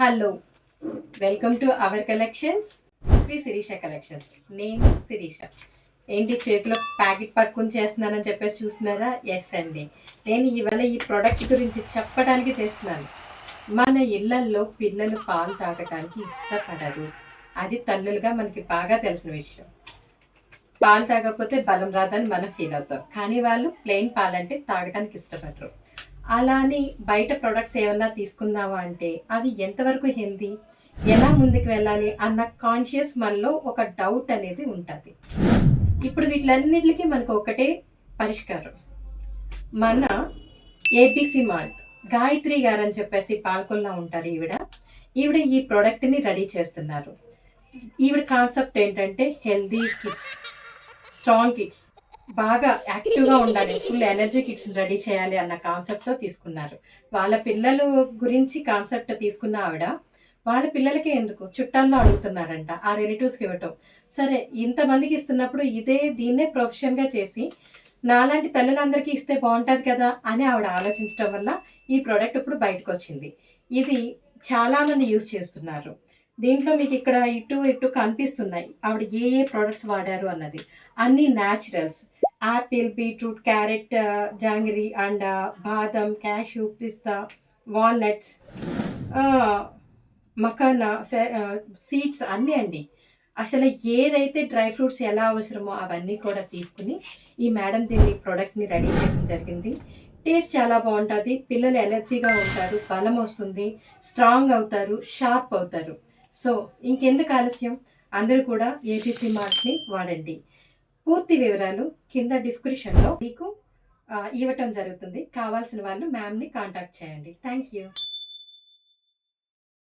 Hello, welcome to our collections, Shri Sirisha collections. నేను శిరీష. ఏంటి చేతిలో ప్యాకెట్ పట్టుకుని చేస్తున్నానని చెప్పేసి చూస్తున్నారా? ఎస్ అండి, నేను ఇవాళ ఈ ప్రోడక్ట్ గురించి చెప్పడానికి చేస్తున్నాను. మన ఇళ్లల్లో పిల్లలు పాలు తాగటానికి ఇష్టపడరు. అది తల్లులుగా మనకి బాగా తెలిసిన విషయం. పాలు తాగకపోతే బలం రాదని మనం ఫీల్ అవుతాం, కానీ వాళ్ళు ప్లెయిన్ పాలంటే తాగటానికి ఇష్టపడరు. అలా అని బయట ప్రొడక్ట్స్ ఏమన్నా తీసుకుందామా అంటే అవి ఎంతవరకు హెల్దీ, ఎలా ముందుకు వెళ్ళాలి అన్న కాన్షియస్ మనలో ఒక డౌట్ అనేది ఉంటుంది. ఇప్పుడు వీటిలన్నిటికీ మనకు ఒకటే పరిష్కారం. మన ఏబిసి మాల్ట్ గాయత్రి గారు అని చెప్పేసి పాల్కొల్లా ఉంటారు. ఈవిడ ఈ ప్రోడక్ట్ని రెడీ చేస్తున్నారు. ఈవిడ కాన్సెప్ట్ ఏంటంటే హెల్దీ కిడ్స్, స్ట్రాంగ్ కిడ్స్, బాగా యాక్టివ్గా ఉండాలి, ఫుల్ ఎనర్జీ కిడ్స్ రెడీ చేయాలి అన్న కాన్సెప్ట్తో తీసుకున్నారు. వాళ్ళ పిల్లలు గురించి కాన్సెప్ట్ తీసుకున్న ఆవిడ వాళ్ళ పిల్లలకి ఎందుకు చుట్టాల్లో అడుగుతున్నారంట, ఆ రిలేటివ్స్కి ఇవ్వటం. సరే, ఇంతమందికి ఇస్తున్నప్పుడు దీన్నే ప్రొఫెషన్గా చేసి నాలాంటి తల్లులందరికీ ఇస్తే బాగుంటుంది కదా అని ఆవిడ ఆలోచించడం వల్ల ఈ ప్రోడక్ట్ ఇప్పుడు బయటకు వచ్చింది. ఇది చాలామంది యూజ్ చేస్తున్నారు. దీంట్లో మీకు ఇక్కడ ఇటు కనిపిస్తున్నాయి ఆవిడ ఏ ప్రోడక్ట్స్ వాడారు అన్నది. అన్ని naturals. Apple, beetroot, carrot, jangri and బాదం, క్యాషూ, పిస్తా, వాల్నట్స్, మకానా, సీడ్స్ అన్నీ అండి. అసలు ఏదైతే డ్రై ఫ్రూట్స్ ఎలా అవసరమో అవన్నీ కూడా తీసుకుని ఈ మేడం దీన్ని ప్రోడక్ట్ని రెడీ చేయడం జరిగింది. టేస్ట్ చాలా బాగుంటుంది. పిల్లలు ఎనర్జీగా ఉంటారు, బలం వస్తుంది, స్ట్రాంగ్ అవుతారు, షార్ప్ అవుతారు. సో ఇంకెందుకు ఆలస్యం, అందరూ కూడా ఏబిసి మార్ట్ని వాడండి. పూర్తి వివరాలు కింద డిస్క్రిప్షన్లో మీకు ఇవ్వటం జరుగుతుంది. కావాల్సిన వాళ్ళు మ్యామ్ని కాంటాక్ట్ చేయండి. Thank you.